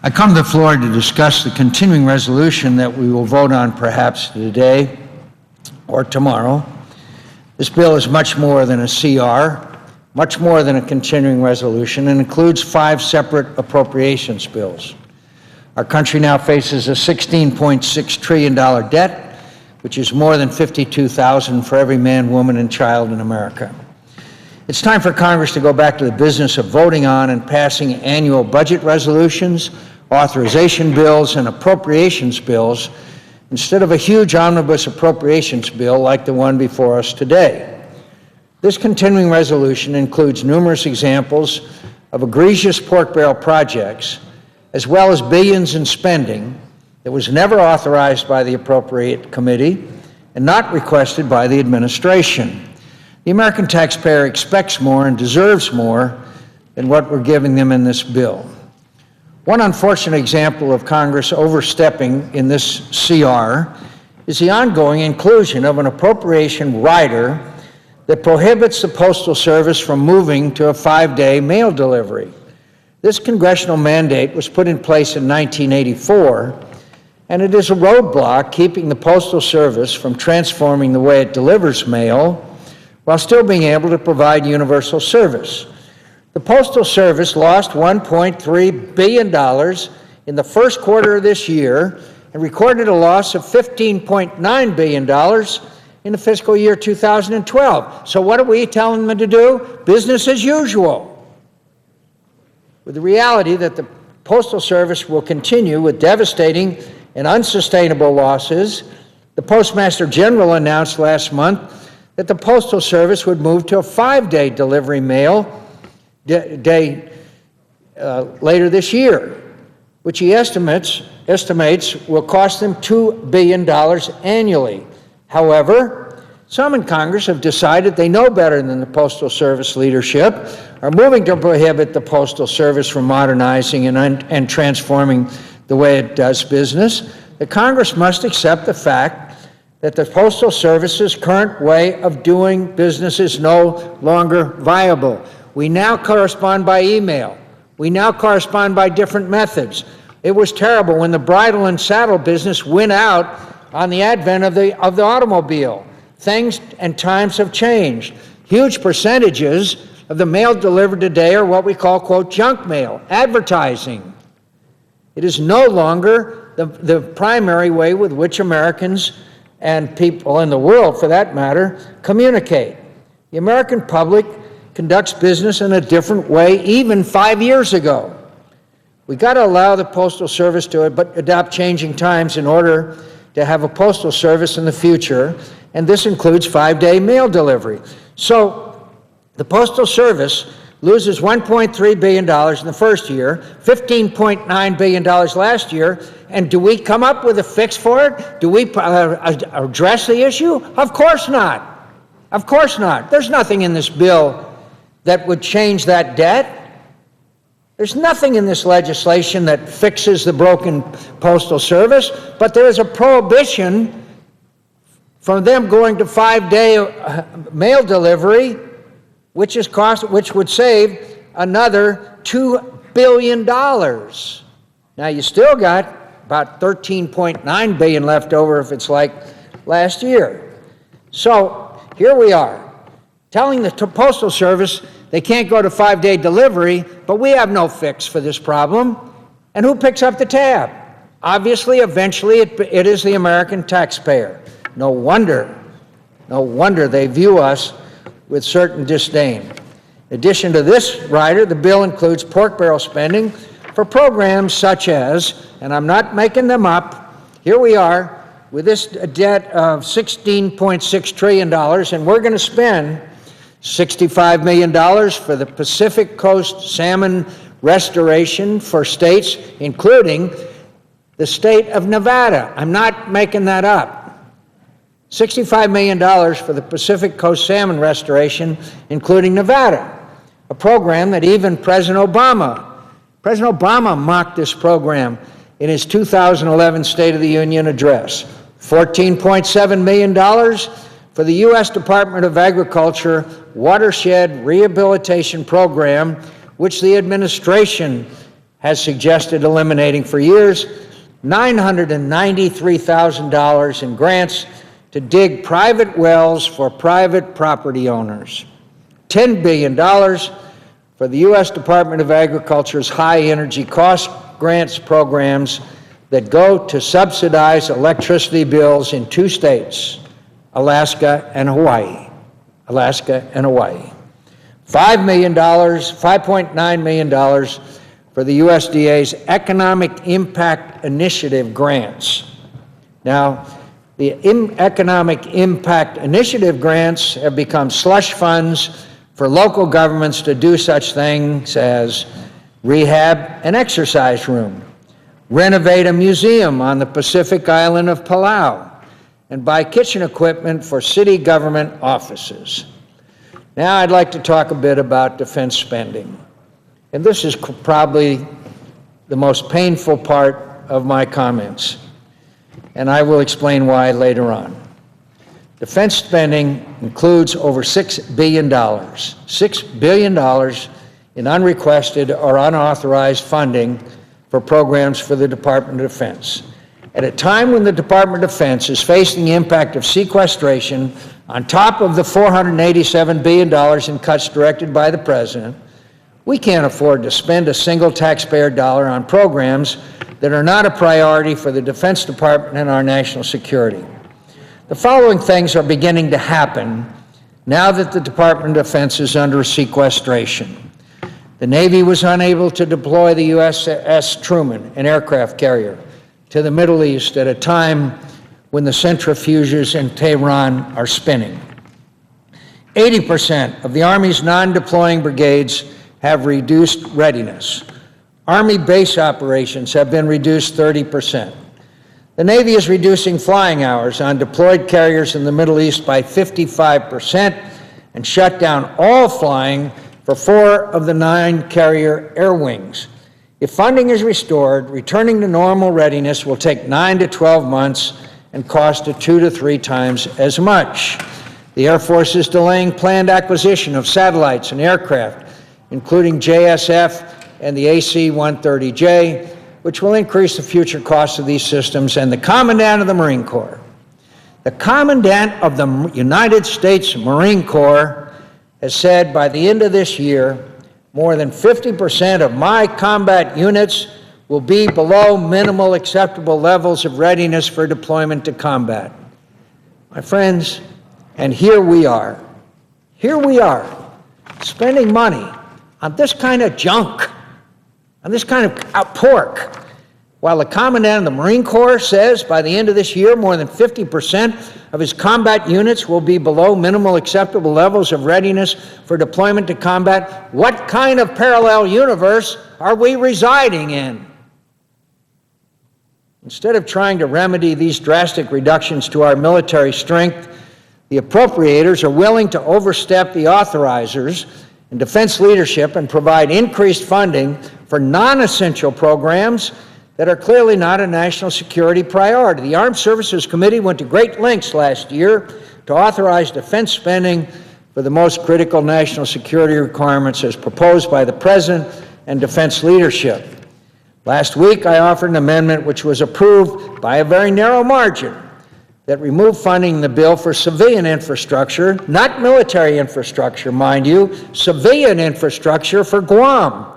I come to the floor to discuss the continuing resolution that we will vote on perhaps today or tomorrow. This bill is much more than a CR, much more than a continuing resolution, and includes 5 separate appropriations bills. Our country now faces a $16.6 trillion debt, which is more than $52,000 for every man, woman, and child in America. It's time for Congress to go back to the business of voting on and passing annual budget resolutions, authorization bills, and appropriations bills instead of a huge omnibus appropriations bill like the one before us today. This continuing resolution includes numerous examples of egregious pork barrel projects, as well as billions in spending that was never authorized by the Appropriate Committee and not requested by the administration. The American taxpayer expects more and deserves more than what we're giving them in this bill. One unfortunate example of Congress overstepping in this CR is the ongoing inclusion of an appropriation rider that prohibits the Postal Service from moving to a 5-day mail delivery. This congressional mandate was put in place in 1984, and it is a roadblock keeping the Postal Service from transforming the way it delivers mail while still being able to provide universal service. The Postal Service lost $1.3 billion in the first quarter of this year and recorded a loss of $15.9 billion in the fiscal year 2012. So what are we telling them to do? Business as usual. With the reality that the Postal Service will continue with devastating and unsustainable losses, the Postmaster General announced last month that the Postal Service would move to a 5-day delivery mail day later this year, which he estimates will cost them $2 billion annually. However, some in Congress have decided they know better than the Postal Service leadership, are moving to prohibit the Postal Service from modernizing and transforming the way it does business. The Congress must accept the fact that the Postal Service's current way of doing business is no longer viable. We now correspond by email. We now correspond by different methods. It was terrible when the bridle and saddle business went out on the advent of the automobile. Things and times have changed. Huge percentages of the mail delivered today are what we call, quote, junk mail, advertising. It is no longer the primary way with which Americans and people in the world, for that matter, communicate. The American public conducts business in a different way even 5 years ago. We got to allow the Postal Service to adopt changing times in order to have a postal service in the future, and this includes 5-day mail delivery. So the Postal Service loses $1.3 billion in the first year, $15.9 billion last year, and do we come up with a fix for it? Do we address the issue? Of course not. Of course not. There's nothing in this bill that would change that debt. There's nothing in this legislation that fixes the broken Postal Service, but there is a prohibition from them going to 5-day mail delivery, which would save another $2 billion. Now you still got about $13.9 billion left over if it's like last year. So here we are, telling the Postal Service they can't go to 5-day delivery, but we have no fix for this problem. And who picks up the tab? Obviously, eventually, it is the American taxpayer. No wonder they view us with certain disdain. In addition to this rider, the bill includes pork barrel spending for programs such as, and I'm not making them up, here we are with this debt of $16.6 trillion, and we're going to spend $65 million for the Pacific Coast salmon restoration for states, including the state of Nevada. I'm not making that up. $65 million for the Pacific Coast salmon restoration, including Nevada, a program that even President Obama mocked this program in his 2011 State of the Union address. $14.7 million for the U.S. Department of Agriculture Watershed Rehabilitation Program, which the administration has suggested eliminating for years, $993,000 in grants to dig private wells for private property owners, $10 billion for the U.S. Department of Agriculture's high energy cost grants programs that go to subsidize electricity bills in 2 states, Alaska and Hawaii. $5.9 million for the USDA's Economic Impact Initiative grants. Now, the Economic Impact Initiative grants have become slush funds for local governments to do such things as rehab an exercise room, renovate a museum on the Pacific island of Palau, and buy kitchen equipment for city government offices. Now I'd like to talk a bit about defense spending. And this is probably the most painful part of my comments, and I will explain why later on. Defense spending includes over $6 billion, $6 billion in unrequested or unauthorized funding for programs for the Department of Defense. At a time when the Department of Defense is facing the impact of sequestration on top of the $487 billion in cuts directed by the President, we can't afford to spend a single taxpayer dollar on programs that are not a priority for the Defense Department and our national security. The following things are beginning to happen now that the Department of Defense is under sequestration. The Navy was unable to deploy the USS Truman, an aircraft carrier, to the Middle East at a time when the centrifuges in Tehran are spinning. 80% of the Army's non-deploying brigades have reduced readiness. Army base operations have been reduced 30%. The Navy is reducing flying hours on deployed carriers in the Middle East by 55% and shut down all flying for 4 of the 9 carrier air wings. If funding is restored, returning to normal readiness will take 9 to 12 months and cost 2 to 3 times as much. The Air Force is delaying planned acquisition of satellites and aircraft, including JSF and the AC-130J, which will increase the future costs of these systems. And the Commandant of the Marine Corps, the Commandant of the United States Marine Corps has said by the end of this year, more than 50% of my combat units will be below minimal acceptable levels of readiness for deployment to combat. My friends, and here we are, spending money on this kind of junk, on this kind of pork, while the Commandant of the Marine Corps says by the end of this year, more than 50% of his combat units will be below minimal acceptable levels of readiness for deployment to combat. What kind of parallel universe are we residing in? Instead of trying to remedy these drastic reductions to our military strength, the appropriators are willing to overstep the authorizers and defense leadership and provide increased funding for non-essential programs that are clearly not a national security priority. The Armed Services Committee went to great lengths last year to authorize defense spending for the most critical national security requirements as proposed by the President and defense leadership. Last week, I offered an amendment which was approved by a very narrow margin that removed funding in the bill for civilian infrastructure, not military infrastructure, mind you, civilian infrastructure for Guam.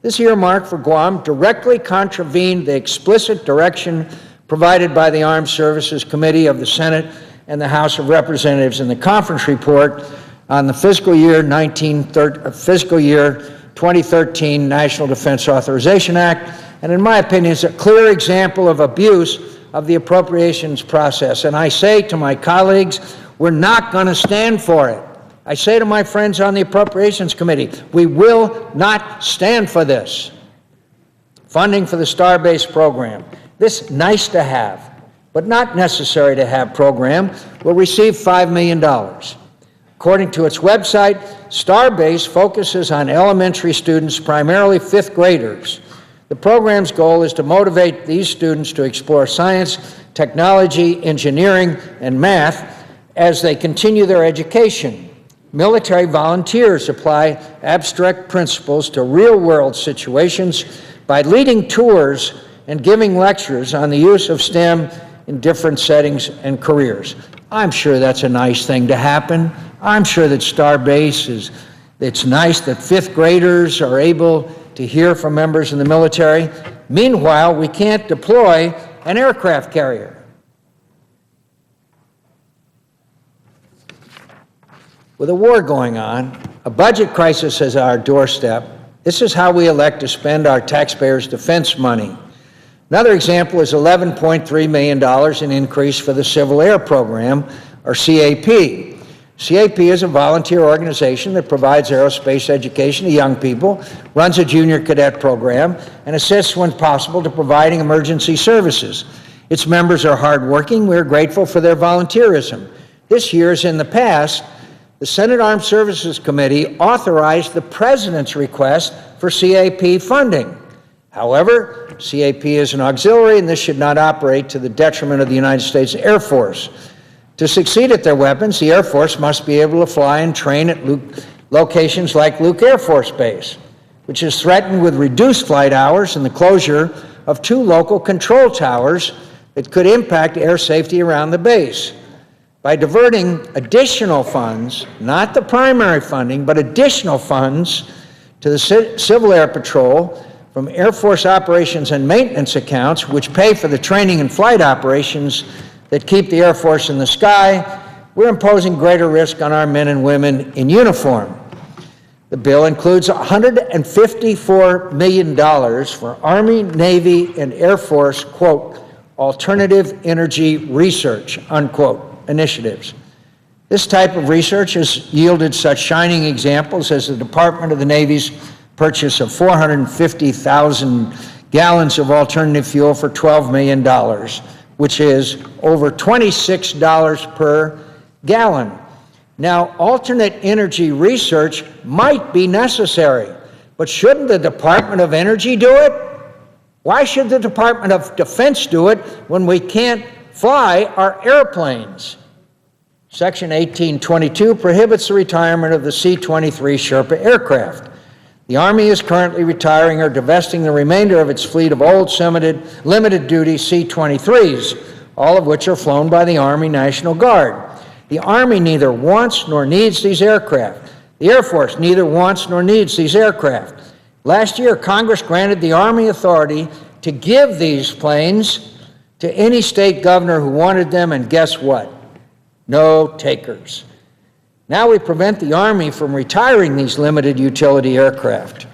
This earmark for Guam directly contravened the explicit direction provided by the Armed Services Committee of the Senate and the House of Representatives in the conference report on the fiscal year 2013 National Defense Authorization Act, and in my opinion is a clear example of abuse of the appropriations process. And I say to my colleagues, we're not going to stand for it. I say to my friends on the Appropriations Committee, we will not stand for this. Funding for the Starbase program, this nice to have, but not necessary to have program, will receive $5 million. According to its website, Starbase focuses on elementary students, primarily 5th graders. The program's goal is to motivate these students to explore science, technology, engineering, and math as they continue their education. Military volunteers apply abstract principles to real-world situations by leading tours and giving lectures on the use of STEM in different settings and careers. I'm sure that's a nice thing to happen. I'm sure that Starbase it's nice that 5th graders are able to hear from members in the military. Meanwhile, we can't deploy an aircraft carrier. With a war going on, a budget crisis is our doorstep, this is how we elect to spend our taxpayers' defense money. Another example is $11.3 million in increase for the Civil Air Program, or CAP. CAP is a volunteer organization that provides aerospace education to young people, runs a junior cadet program, and assists when possible to providing emergency services. Its members are hardworking. We're grateful for their volunteerism. This year, as in the past, the Senate Armed Services Committee authorized the President's request for CAP funding. However, CAP is an auxiliary, and this should not operate to the detriment of the United States Air Force. To succeed at their weapons, the Air Force must be able to fly and train at locations like Luke Air Force Base, which is threatened with reduced flight hours and the closure of 2 local control towers that could impact air safety around the base. By diverting additional funds, not the primary funding, but additional funds to the Civil Air Patrol from Air Force operations and maintenance accounts, which pay for the training and flight operations that keep the Air Force in the sky, we're imposing greater risk on our men and women in uniform. The bill includes $154 million for Army, Navy, and Air Force, quote, alternative energy research, unquote, initiatives. This type of research has yielded such shining examples as the Department of the Navy's purchase of 450,000 gallons of alternative fuel for $12 million, which is over $26 per gallon. Now, alternate energy research might be necessary, but shouldn't the Department of Energy do it? Why should the Department of Defense do it when we can't fly our airplanes? Section 1822 prohibits the retirement of the C-23 Sherpa aircraft. The Army is currently retiring or divesting the remainder of its fleet of old limited-duty C-23s, all of which are flown by the Army National Guard. The Army neither wants nor needs these aircraft. The Air Force neither wants nor needs these aircraft. Last year, Congress granted the Army authority to give these planes to any state governor who wanted them, and guess what? No takers. Now we prevent the Army from retiring these limited utility aircraft.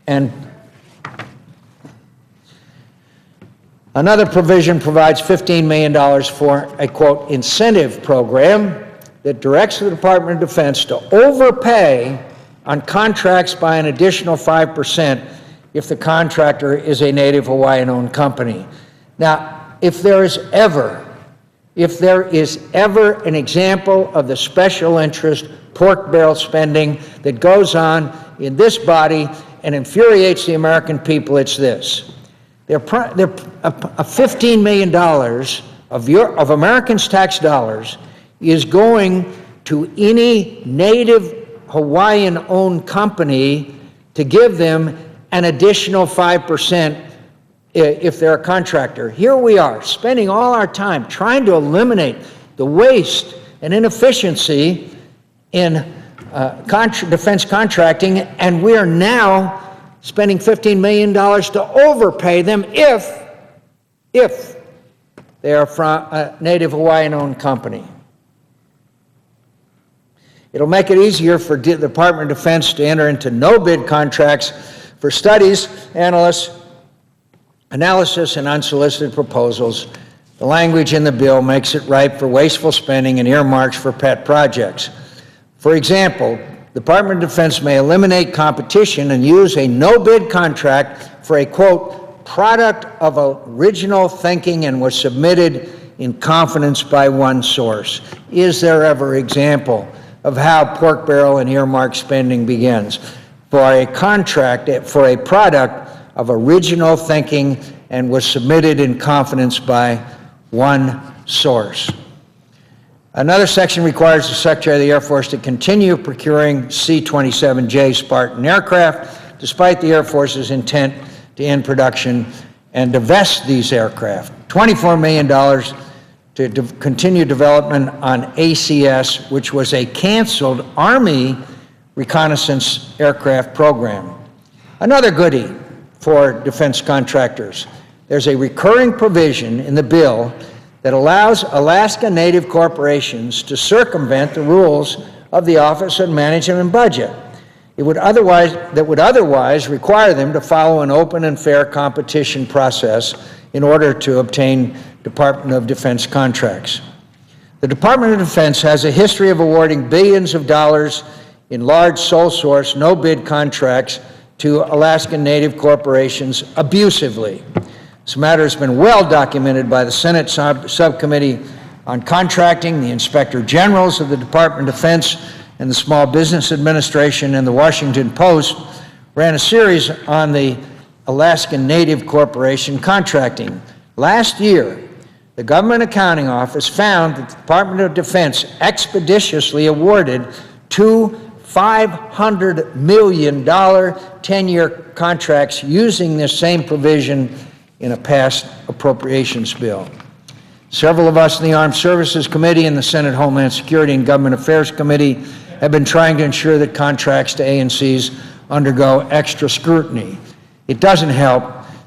And another provision provides $15 million for a, quote, incentive program that directs the Department of Defense to overpay on contracts by an additional 5% if the contractor is a Native Hawaiian-owned company. Now, if there is ever an example of the special interest pork barrel spending that goes on in this body and infuriates the American people, it's this. $15 million of Americans' tax dollars is going to any Native Hawaiian-owned company to give them an additional 5% if they're a contractor. Here we are, spending all our time trying to eliminate the waste and inefficiency in defense contracting, and we are now spending $15 million to overpay them if they are from a Native Hawaiian-owned company. It'll make it easier for the Department of Defense to enter into no-bid contracts for studies, analysis, and unsolicited proposals. The language in the bill makes it ripe for wasteful spending and earmarks for pet projects. For example, the Department of Defense may eliminate competition and use a no-bid contract for a, quote, product of original thinking and was submitted in confidence by one source. Is there ever an example of how pork barrel and earmark spending begins? For a contract, for a product of original thinking and was submitted in confidence by one source. Another section requires the Secretary of the Air Force to continue procuring C-27J Spartan aircraft despite the Air Force's intent to end production and divest these aircraft. $24 million to continue development on ACS, which was a canceled Army reconnaissance aircraft program. Another goodie for defense contractors. There's a recurring provision in the bill that allows Alaska Native corporations to circumvent the rules of the Office of Management and Budget. That would otherwise require them to follow an open and fair competition process in order to obtain Department of Defense contracts. The Department of Defense has a history of awarding billions of dollars in large sole source, no bid contracts to Alaskan Native corporations abusively. This matter has been well documented by the Senate Subcommittee on Contracting, the Inspector Generals of the Department of Defense, and the Small Business Administration, and the Washington Post ran a series on the Alaskan Native Corporation contracting. Last year, the Government Accounting Office found that the Department of Defense expeditiously awarded two $500 million 10-year contracts using this same provision in a past appropriations bill. Several of us in the Armed Services Committee and the Senate Homeland Security and Government Affairs Committee have been trying to ensure that contracts to ANCs undergo extra scrutiny. It doesn't help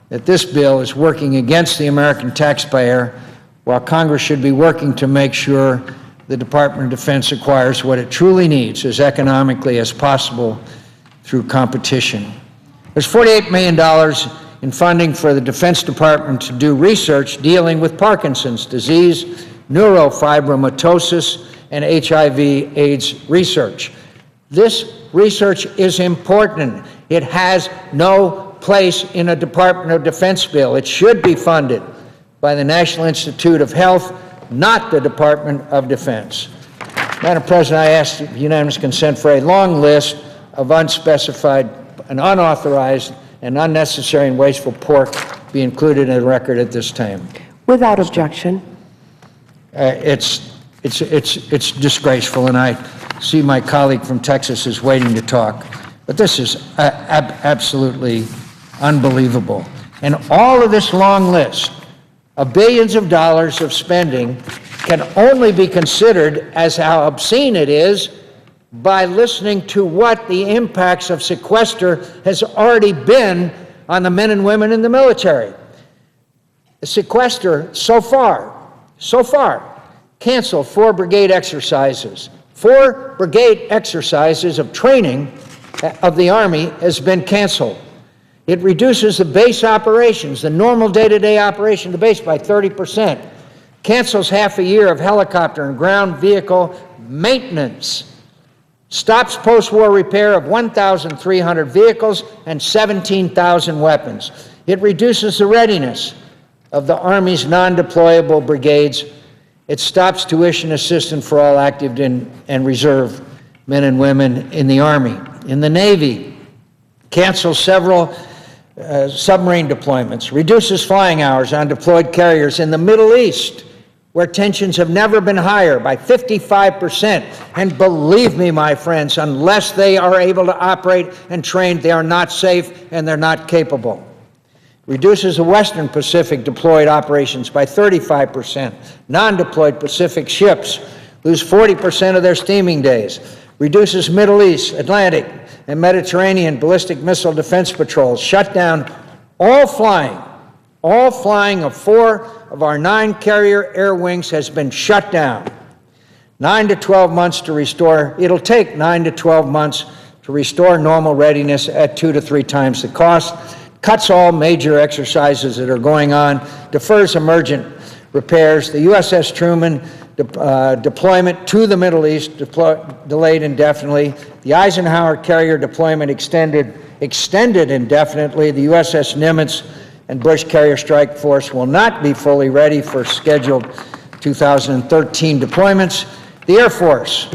that this bill is working against the American taxpayer, while Congress should be working to make sure the Department of Defense acquires what it truly needs as economically as possible through competition. There's $48 million in funding for the Defense Department to do research dealing with Parkinson's disease, neurofibromatosis, and HIV/AIDS research. This research is important. It has no place in a Department of Defense bill. It should be funded by the National Institute of Health, not the Department of Defense. Madam President, I ask unanimous consent for a long list of unspecified and unauthorized and unnecessary and wasteful pork be included in the record at this time. Without objection. It's disgraceful, and I see my colleague from Texas is waiting to talk. But this is absolutely unbelievable. And all of this long list of billions of dollars of spending can only be considered as how obscene it is by listening to what the impacts of sequester has already been on the men and women in the military. The sequester so far, canceled 4 brigade exercises. 4 brigade exercises of training of the Army has been canceled. It reduces the base operations, the normal day-to-day operation of the base, by 30%. Cancels half a year of helicopter and ground vehicle maintenance. Stops post-war repair of 1,300 vehicles and 17,000 weapons. It reduces the readiness of the Army's non-deployable brigades. It stops tuition assistance for all active and reserve men and women in the Army. In the Navy, cancels several submarine deployments, reduces flying hours on deployed carriers in the Middle East, where tensions have never been higher, by 55%. And believe me, my friends, unless they are able to operate and train, they are not safe and they're not capable. Reduces the Western Pacific deployed operations by 35%. Non-deployed Pacific ships lose 40% of their steaming days. Reduces Middle East, Atlantic, and Mediterranean ballistic missile defense patrols. Shut down all flying of 4 of our 9 carrier air wings has been shut down. 9 to 12 months to restore. It'll take 9 to 12 months to restore normal readiness at 2 to 3 times the cost. Cuts all major exercises that are going on. Defers emergent repairs. The USS Truman deployment to the Middle East delayed indefinitely. The Eisenhower carrier deployment extended indefinitely. The USS Nimitz and Bush Carrier Strike Force will not be fully ready for scheduled 2013 deployments. The Air Force,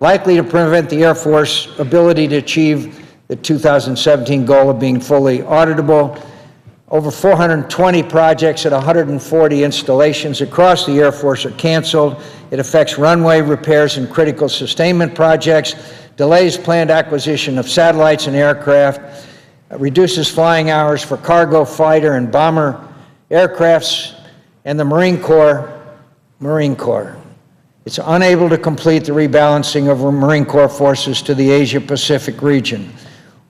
likely to prevent the Air Force ability to achieve the 2017 goal of being fully auditable. Over 420 projects at 140 installations across the Air Force are canceled. It affects runway repairs and critical sustainment projects, delays planned acquisition of satellites and aircraft. reduces flying hours for cargo, fighter, and bomber aircrafts, and the Marine Corps. It's unable to complete the rebalancing of Marine Corps forces to the Asia-Pacific region.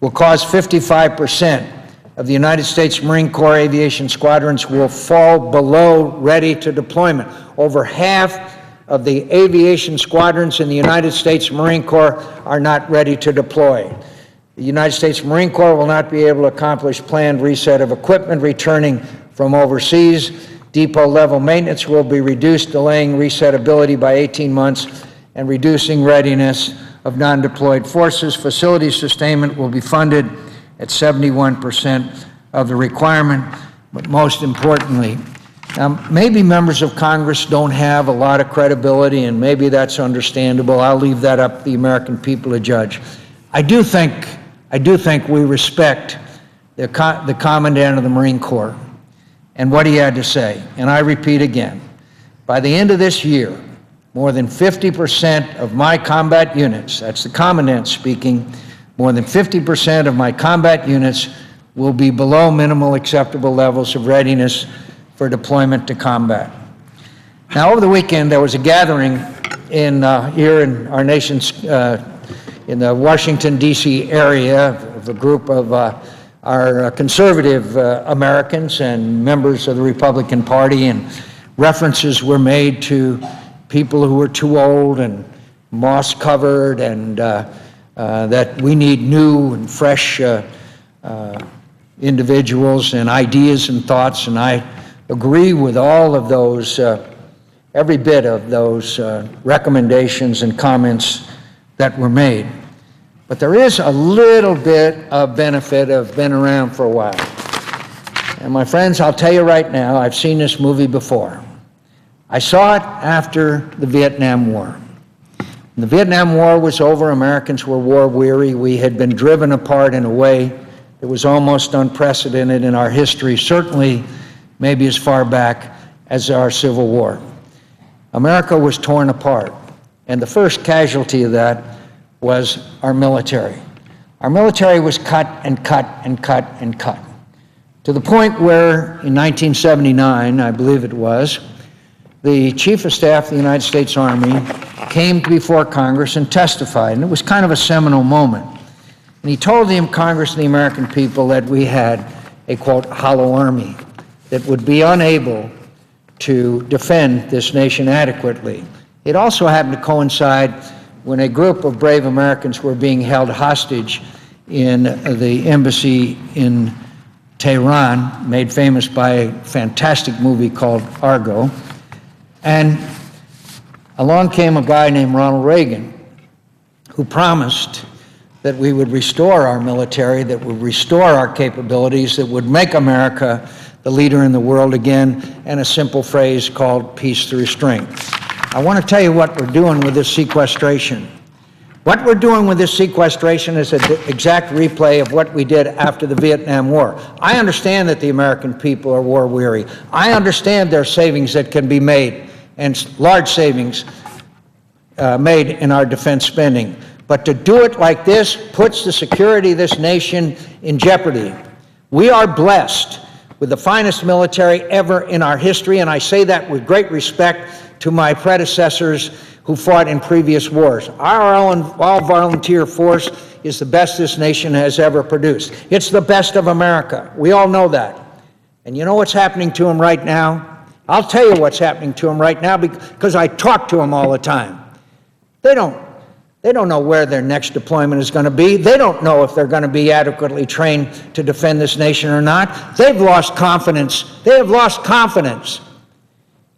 Will cause 55% of the United States Marine Corps aviation squadrons will fall below ready to deployment. Over half of the aviation squadrons in the United States Marine Corps are not ready to deploy. The United States Marine Corps will not be able to accomplish planned reset of equipment returning from overseas. Depot-level maintenance will be reduced, delaying resetability by 18 months and reducing readiness of non-deployed forces. Facility sustainment will be funded at 71% of the requirement. But most importantly, maybe members of Congress don't have a lot of credibility, and maybe that's understandable. I'll leave that up to the American people to judge. I do think we respect the Commandant of the Marine Corps and what he had to say. And I repeat again, by the end of this year, more than 50% of my combat units, that's the Commandant speaking, more than 50% of my combat units will be below minimal acceptable levels of readiness for deployment to combat. Now, over the weekend, there was a gathering here in our nation's, in the Washington, D.C. area of a group of our conservative Americans and members of the Republican Party, and references were made to people who were too old and moss-covered, and that we need new and fresh individuals and ideas and thoughts, and I agree with all of those, every bit of those recommendations and comments that were made. But there is a little bit of benefit of being around for a while. And my friends, I'll tell you right now, I've seen this movie before. I saw it after the Vietnam War. When the Vietnam War was over, Americans were war-weary. We had been driven apart in a way that was almost unprecedented in our history, certainly maybe as far back as our Civil War. America was torn apart, and the first casualty of that was our military. Our military was cut and cut and cut and cut, to the point where in 1979, I believe it was, the Chief of Staff of the United States Army came before Congress and testified, and it was kind of a seminal moment. And he told the Congress and the American people that we had a, quote, hollow army that would be unable to defend this nation adequately. It also happened to coincide when a group of brave Americans were being held hostage in the embassy in Tehran, made famous by a fantastic movie called Argo. And along came a guy named Ronald Reagan, who promised that we would restore our military, that would restore our capabilities, that would make America the leader in the world again, and a simple phrase called peace through strength. I want to tell you what we're doing with this sequestration. What we're doing with this sequestration is an exact replay of what we did after the Vietnam War. I understand that the American people are war-weary. I understand there are savings that can be made, and large savings made in our defense spending. But to do it like this puts the security of this nation in jeopardy. We are blessed with the finest military ever in our history, and I say that with great respect to my predecessors who fought in previous wars. Our all-volunteer force is the best this nation has ever produced. It's the best of America. We all know that. And you know what's happening to them right now? I'll tell you what's happening to them right now because I talk to them all the time. They don't know where their next deployment is going to be. They don't know if they're going to be adequately trained to defend this nation or not. They've lost confidence. They have lost confidence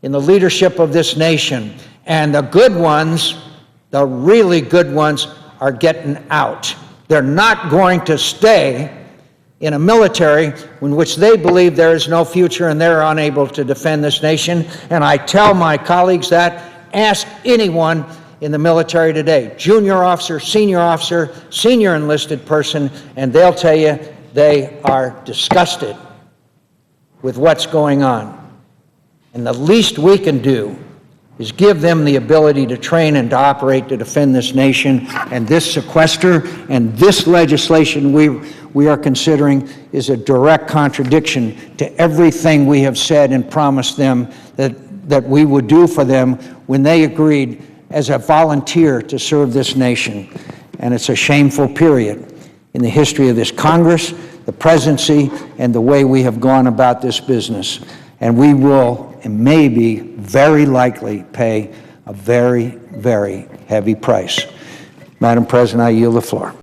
in the leadership of this nation. And the good ones, the really good ones, are getting out. They're not going to stay in a military in which they believe there is no future and they're unable to defend this nation. And I tell my colleagues that, ask anyone in the military today, junior officer, senior enlisted person, and they'll tell you they are disgusted with what's going on. And the least we can do is give them the ability to train and to operate to defend this nation. And this sequester and this legislation we are considering is a direct contradiction to everything we have said and promised them that we would do for them when they agreed as a volunteer to serve this nation. And it's a shameful period in the history of this Congress, the presidency, and the way we have gone about this business. And we will, and maybe very likely, pay a very, very heavy price. Madam President, I yield the floor.